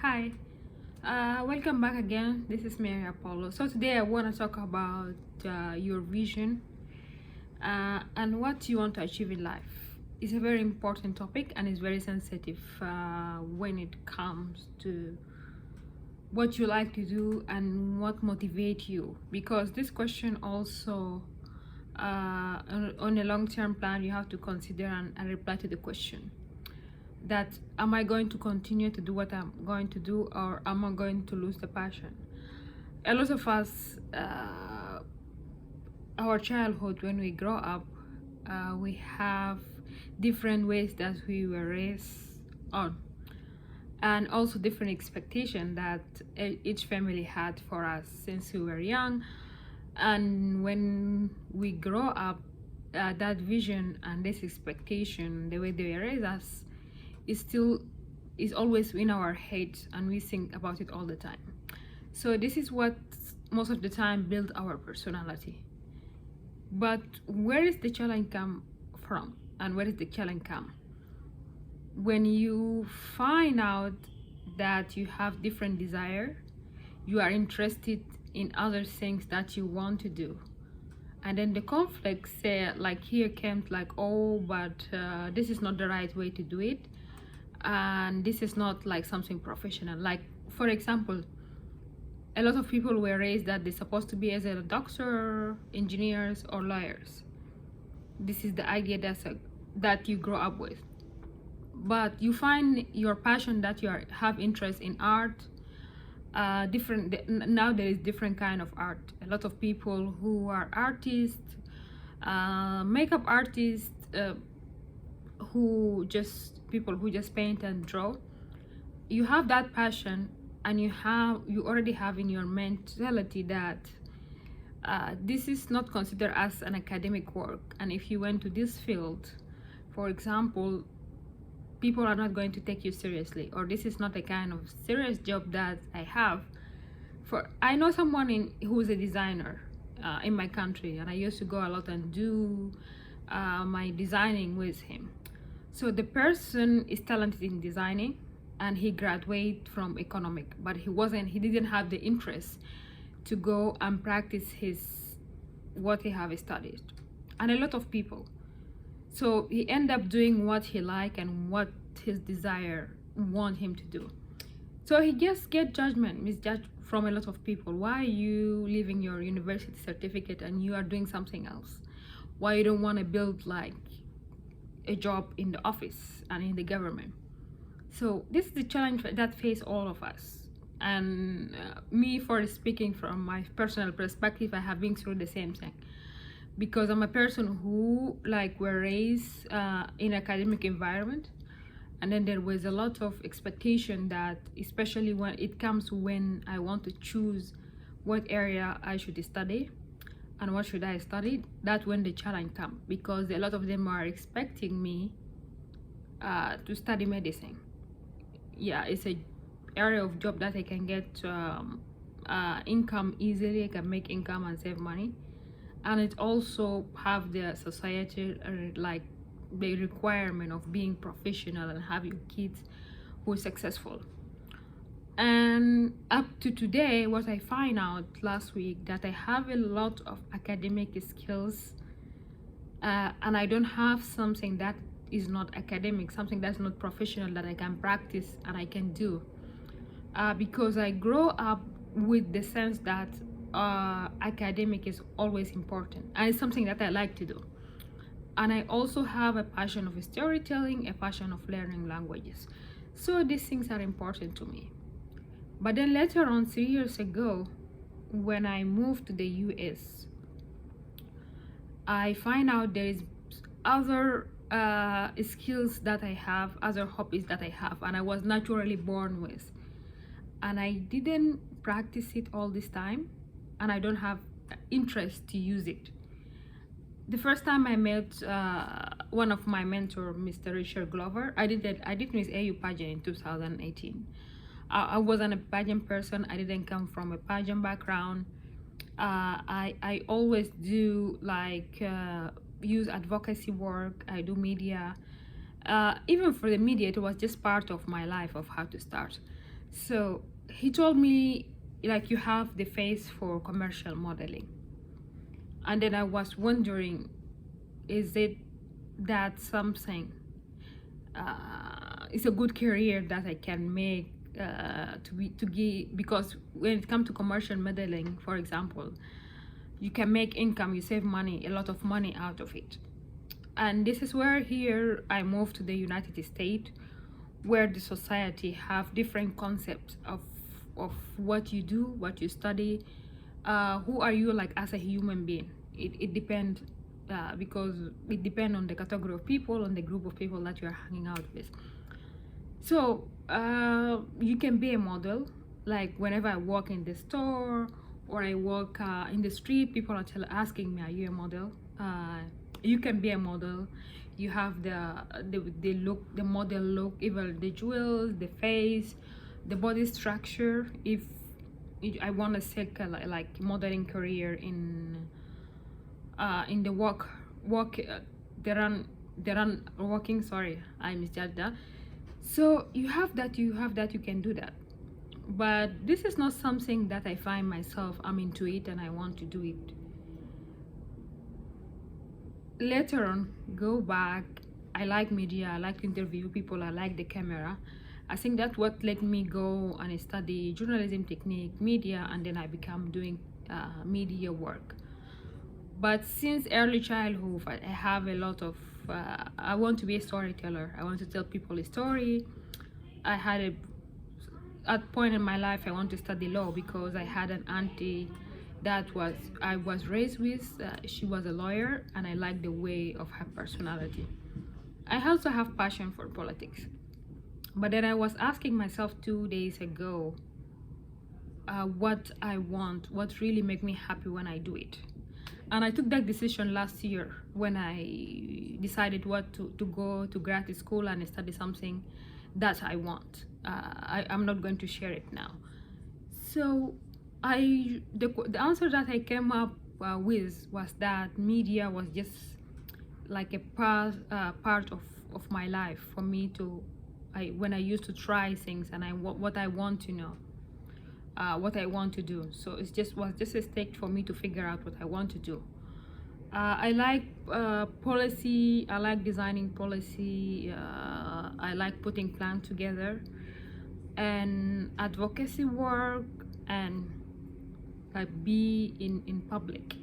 Hi, welcome back again. This is Mary Apollo. So today I want to talk about your vision and what you want to achieve in life. It's a very important topic and it's very sensitive when it comes to what you like to do and what motivates you. Because this question also, on a long-term plan, you have to consider and reply to the question that am I going to continue to do what I'm going to do, or am I going to lose the passion? A lot of us, our childhood, when we grow up, we have different ways that we were raised on, and also different expectation that each family had for us since we were young. And when we grow up, that vision and this expectation, the way they raise us, is always in our heads, and we think about it all the time. So this is what most of the time build our personality. But where is the challenge come from, and where is the challenge come when you find out that you have different desire, you are interested in other things that you want to do, and then the conflict say, like, here comes like, oh, but this is not the right way to do it, and this is not like something professional. Like, for example, a lot of people were raised that they're supposed to be as a doctor, engineers, or lawyers. This is the idea that you grow up with. But you find your passion, that have interest in art. Now there is different kind of art. A lot of people who are artists, makeup artists, people who just paint and draw. You have that passion, and you already have in your mentality that this is not considered as an academic work, and if you went to this field, for example, people are not going to take you seriously, or this is not a kind of serious job that I have. I know someone who is a designer in my country, and I used to go a lot and do my designing with him. So the person is talented in designing, and he graduated from economic, but he didn't have the interest to go and practice what he have studied, and a lot of people. So he ended up doing what he like and what his desire want him to do. So he just get misjudged from a lot of people. Why are you leaving your university certificate and you are doing something else? Why you don't want to build like a job in the office and in the government? So this is the challenge that face all of us. And me, for speaking from my personal perspective, I have been through the same thing, because I'm a person who were raised in academic environment, and then there was a lot of expectation that, especially when I want to choose what area I should study and what should I study, that when the challenge come, because a lot of them are expecting me to study medicine. Yeah, it's a area of job that I can get income easily. I can make income and save money, and it also have the society the requirement of being professional and having kids who are successful. And up to today, what I find out last week, that I have a lot of academic skills, and I don't have something that is not academic, something that's not professional, that I can practice and I can do, because I grow up with the sense that academic is always important, and it's something that I like to do. And I also have a passion of storytelling, a passion of learning languages. So these things are important to me. But then later on, 3 years ago, when I moved to the US, I find out there is other skills that I have, other hobbies that I have, and I was naturally born with, and I didn't practice it all this time, and I don't have interest to use it. The first time I met one of my mentor, Mr. Richard Glover, I did Miss AU pageant in 2018. I wasn't a pageant person. I didn't come from a pageant background. I always do use advocacy work. I do media. Even for the media, it was just part of my life of how to start. So he told me, like, you have the face for commercial modeling. And then I was wondering, is it that something, it's a good career that I can make, to give, because when it comes to commercial modeling, for example, you can make income, you save money, a lot of money out of it. And this is where here I moved to the United States, where the society have different concepts of what you do, what you study, who are you like as a human being. It depends, because it depends on the category of people, on the group of people that you're hanging out with. So you can be a model. Like whenever I walk in the store or I walk in the street, people are asking me, "Are you a model?" You can be a model. You have the look, the model look, even the jewels, the face, the body structure. If I want to seek a like modeling career in the walk they run walking, sorry, I misjudged that. So you have that, you can do that. But this is not something that I find myself I'm into it and I want to do it. Later on, go back, I like media, I like to interview people, I like the camera. I think that's what let me go and study journalism technique, media, and then I become doing media work. But since early childhood, I have a lot of I want to be a storyteller. I want to tell people a story. I had at point in my life I want to study law because I had an auntie that I was raised with. She was a lawyer, and I like the way of her personality. I also have passion for politics. But then I was asking myself 2 days ago, what I want, what really make me happy when I do it. And I took that decision last year when I decided what to go to grad school and study something that I want. I'm not going to share it now. So the answer that I came up with was that media was just like a part of my life for me to, when I used to try things and what I want to know, what I want to do. So it was just a stake for me to figure out what I want to do. I like policy. I like designing policy. I like putting plans together, and advocacy work, and like be in public.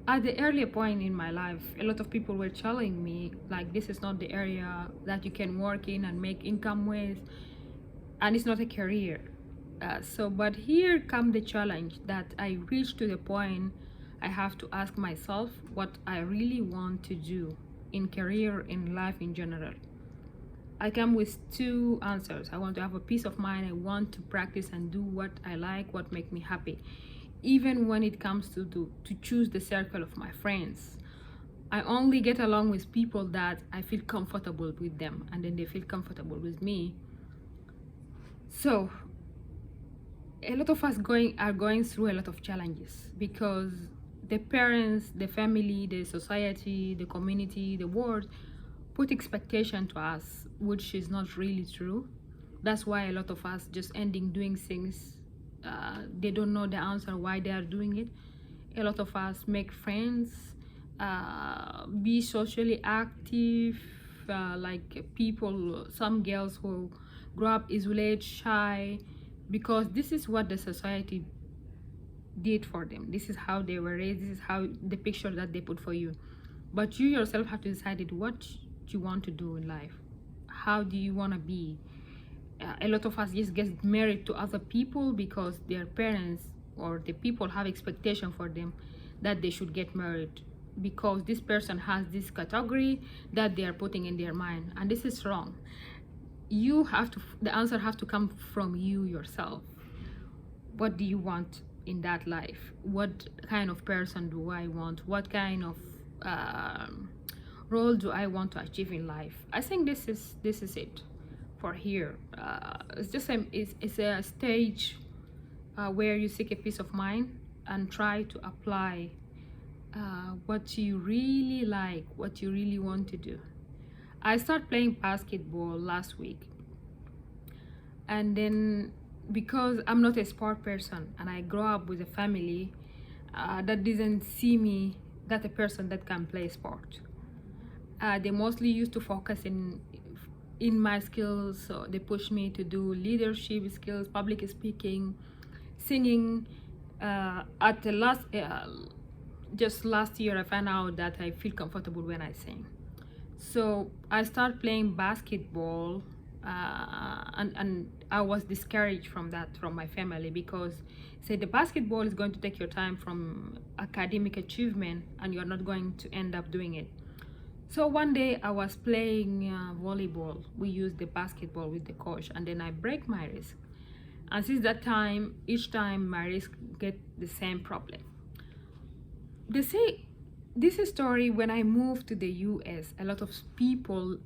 At the earlier point in my life, a lot of people were telling me like this is not the area that you can work in and make income with, and it's not a career. But here come the challenge that I reached to the point I have to ask myself what I really want to do in career, in life in general. I come with two answers. I want to have a peace of mind. I want to practice and do what I like, what makes me happy. Even when it comes to choose the circle of my friends, I only get along with people that I feel comfortable with them, and then they feel comfortable with me. So a lot of us are going through a lot of challenges because the parents, the family, the society, the community, the world put expectation to us, which is not really true. That's why a lot of us just ending doing things. They don't know the answer why they are doing it. A lot of us make friends, be socially active, like people, some girls who grow up isolated, shy, because this is what the society did for them. This is how they were raised. This is how the picture that they put for you. But you yourself have to decide what you want to do in life. How do you want to be? A lot of us just get married to other people because their parents or the people have expectation for them that they should get married because this person has this category that they are putting in their mind, and this is wrong. You have to, the answer have to come from you yourself. What do you want in that life? What kind of person do I want? What kind of role do I want to achieve in life? I think this is it for here. It's just it's a stage where you seek a peace of mind and try to apply what you really like, what you really want to do. I started playing basketball last week, And then because I'm not a sport person and I grow up with a family that doesn't see me that a person that can play sport, they mostly used to focus in my skills. So they push me to do leadership skills, public speaking, singing. At the last just last year I found out that I feel comfortable when I sing. So I started playing basketball, and I was discouraged from that from my family, because say the basketball is going to take your time from academic achievement and you're not going to end up doing it. So one day I was playing volleyball. We used the basketball with the coach, and then I break my wrist. And since that time, each time my wrist get the same problem. They say this is story when I moved to the US, a lot of people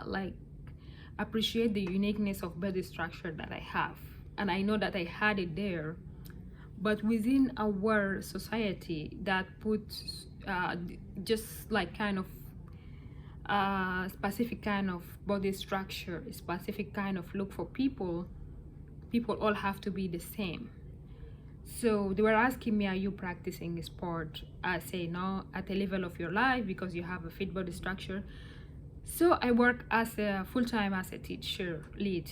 like appreciate the uniqueness of body structure that I have. And I know that I had it there, but within our society that puts just like kind of specific kind of body structure, specific kind of look for people all have to be the same. So they were asking me, are you practicing sport? I say no, at a level of your life, because you have a fit body structure. So I work as a full-time as a teacher lead.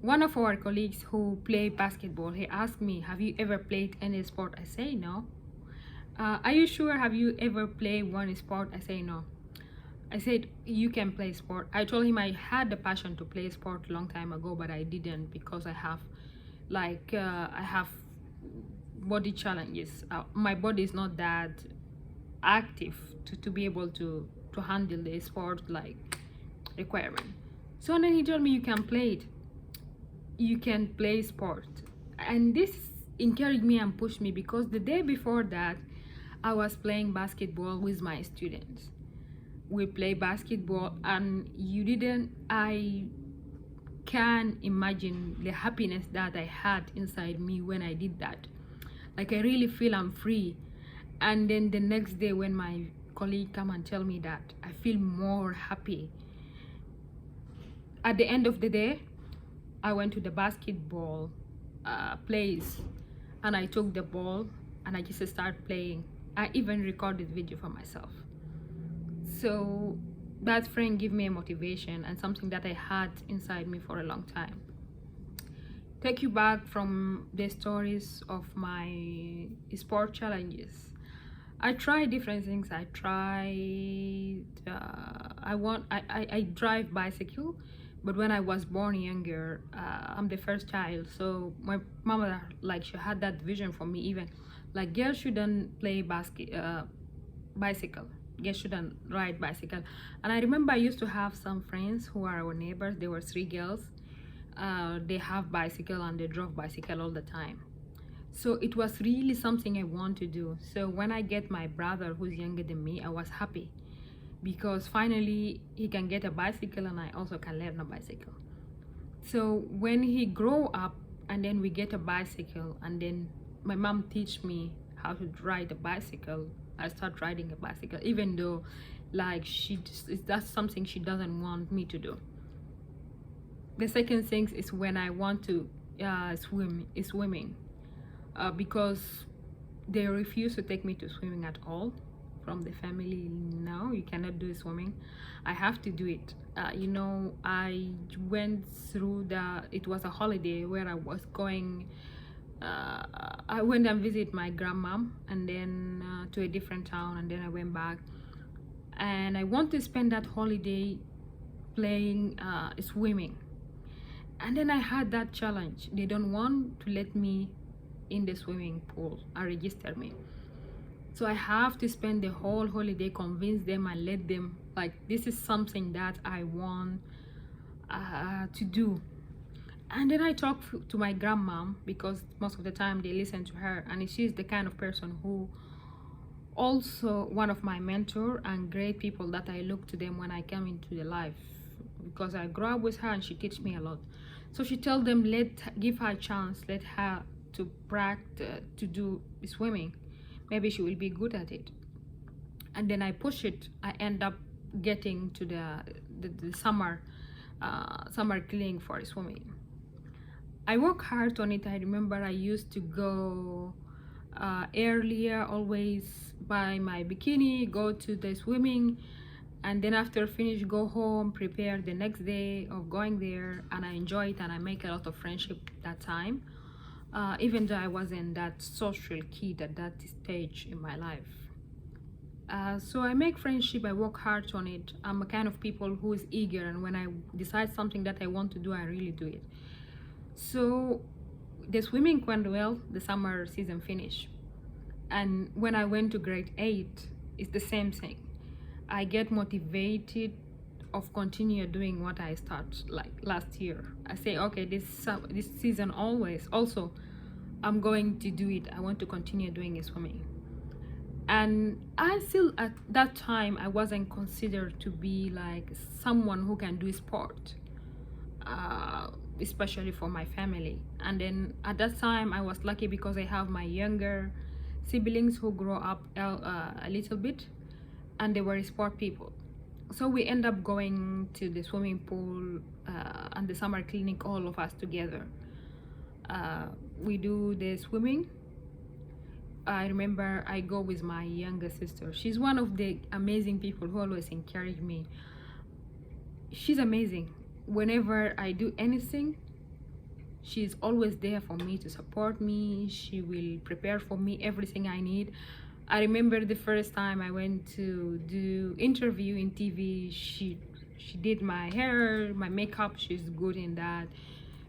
One of our colleagues who play basketball, he asked me, have you ever played any sport? I say no. Are you sure? Have you ever played one sport? I say no. I said, you can play sport. I told him I had the passion to play sport a long time ago, but I didn't, because I have I have body challenges. My body is not that active to be able to handle the sport like requirement. So then he told me, you can play it, you can play sport. And this encouraged me and pushed me, because the day before that I was playing basketball with my students. We play basketball, and I can imagine the happiness that I had inside me when I did that. Like, I really feel I'm free. And then the next day when my colleague come and tell me that, I feel more happy. At the end of the day, I went to the basketball place, and I took the ball and I just started playing. I even recorded video for myself. So that friend gave me a motivation and something that I had inside me for a long time. Take you back from the stories of my sport challenges. I tried different things. I drive bicycle, but when I was born younger, I'm the first child, so my mama, like, she had that vision for me, even like girls shouldn't play bicycle, girls shouldn't ride bicycle. And I remember I used to have some friends who are our neighbors. There were 3 girls. They have bicycle and they drove bicycle all the time. So it was really something I want to do. So when I get my brother who's younger than me, I was happy, because finally he can get a bicycle and I also can learn a bicycle. So when he grow up and then we get a bicycle, and then my mom teach me how to ride a bicycle, I start riding a bicycle, even though like that's something she doesn't want me to do. The second thing is when I want to swimming, because they refuse to take me to swimming at all. From the family, no, you cannot do swimming. I have to do it. You know, I went through it was a holiday where I was going, I went and visit my grandma, and then to a different town, and then I went back, and I want to spend that holiday playing swimming. And then I had that challenge. They don't want to let me in the swimming pool and register me. So I have to spend the whole holiday convince them and let them, like, this is something that I want to do. And then I talk to my grandma, because most of the time they listen to her, and she's the kind of person who also one of my mentor and great people that I look to them when I come into the life, because I grew up with her and she teach me a lot. So she tell them, give her a chance, let her to practice to do swimming, maybe she will be good at it. And then I push it. I end up getting to the summer clinic for swimming. I work hard on it. I remember I used to go earlier, always buy my bikini, go to the swimming, and then after finish go home, prepare the next day of going there, and I enjoy it and I make a lot of friendship that time, even though I wasn't that social kid at that stage in my life. So I make friendship, I work hard on it. I'm a kind of people who is eager, and when I decide something that I want to do, I really do it. So the swimming went well, the summer season finished. And when I went to grade 8, it's the same thing. I get motivated of continue doing what I start like last year. I say, okay, this season always also I'm going to do it. I want to continue doing swimming. And I still at that time I wasn't considered to be like someone who can do sport, especially for my family. And then at that time I was lucky because I have my younger siblings who grow up a little bit, and they were sport people. So we end up going to the swimming pool and the summer clinic, all of us together. We do the swimming. I remember I go with my younger sister. She's one of the amazing people who always encourage me. She's amazing. Whenever I do anything, she's always there for me to support me. She will prepare for me everything I need. I remember the first time I went to do interview in TV, she did my hair, my makeup. She's good in that.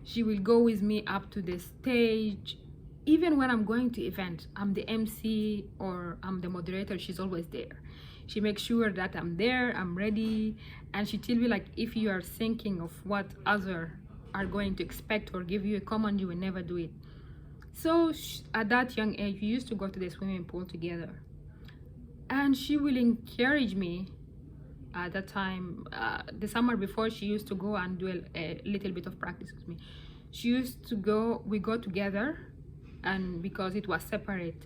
She will go with me up to the stage. Even when I'm going to event, I'm the MC or I'm the moderator, she's always there. She makes sure that I'm there, I'm ready, and she tell me like, if you are thinking of what other are going to expect or give you a command, you will never do it. So at that young age, we used to go to the swimming pool together, and she will encourage me. At that time, the summer before, she used to go and do a little bit of practice with me. She used to go, we go together, and because it was separate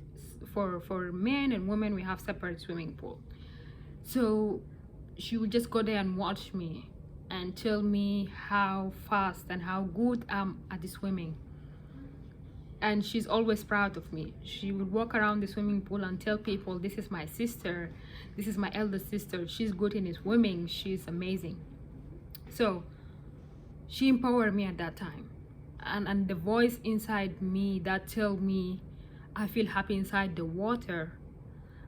for men and women, we have separate swimming pool. So she would just go there and watch me and tell me how fast and how good I'm at the swimming. And she's always proud of me. She would walk around the swimming pool and tell people, this is my sister, this is my elder sister, she's good in swimming, she's amazing. So she empowered me at that time. And the voice inside me that tell me I feel happy inside the water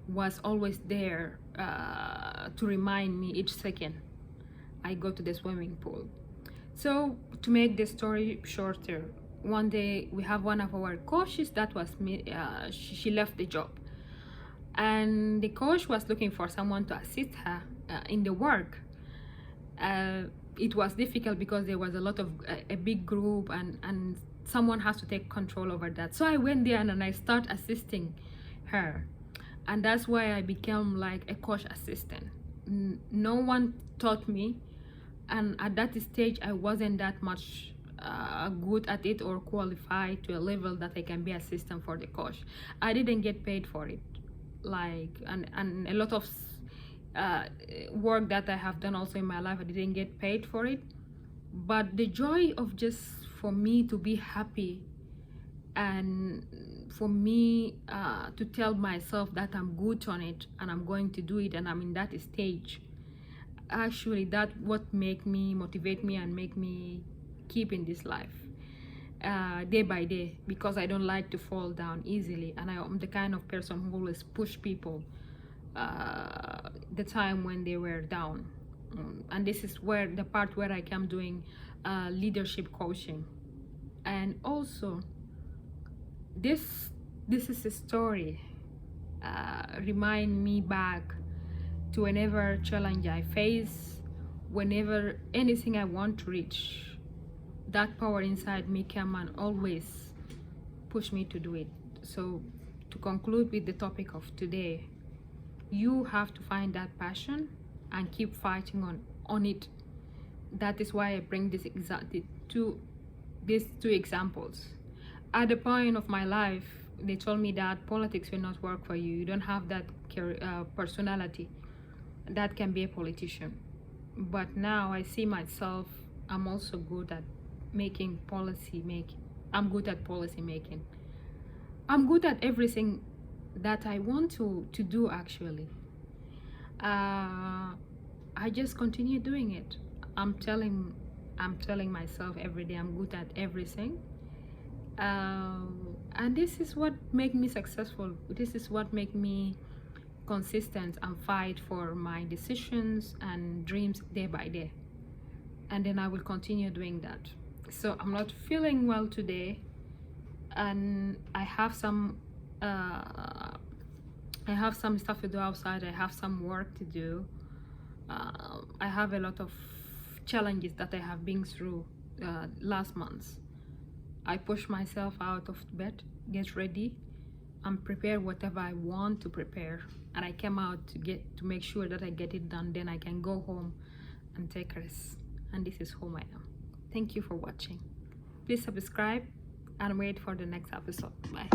was always there to remind me each second I go to the swimming pool. So to make the story shorter, one day we have one of our coaches that was me. She left the job, and the coach was looking for someone to assist her in the work. It was difficult because there was a lot of a big group, and someone has to take control over that. So I went there and I start assisting her, and that's why I became like a coach assistant. No one taught me, and at that stage I wasn't that much good at it or qualified to a level that I can be assistant for the coach. I didn't get paid for it, like, and a lot of work that I have done also in my life, I didn't get paid for it. But the joy of just for me to be happy, and for me to tell myself that I'm good on it and I'm going to do it and I'm in that stage, actually that what motivate me and make me keep in this life day by day, because I don't like to fall down easily, and I'm the kind of person who always push people the time when they were down. And this is where the part where I come doing leadership coaching. And also this is a story remind me back to whenever challenge I face, whenever anything I want to reach, that power inside me come and always push me to do it. So to conclude with the topic of today, you have to find that passion and keep fighting on it. That is why I bring these two examples. At the point of my life, they told me that politics will not work for you. You don't have that personality that can be a politician. But now I see myself, I'm also good at making policy making. I'm good at policy making. I'm good at everything that I want to do actually. I just continue doing it. I'm telling myself every day I'm good at everything. And this is what make me successful. This is what make me consistent and fight for my decisions and dreams day by day. And then I will continue doing that. So I'm not feeling well today, and I have some stuff to do outside. I have some work to do. I have a lot of challenges that I have been through last month. I push myself out of bed, get ready, and prepare whatever I want to prepare. And I came out to make sure that I get it done. Then I can go home and take rest. And this is who I am. Thank you for watching. Please subscribe and wait for the next episode. Bye.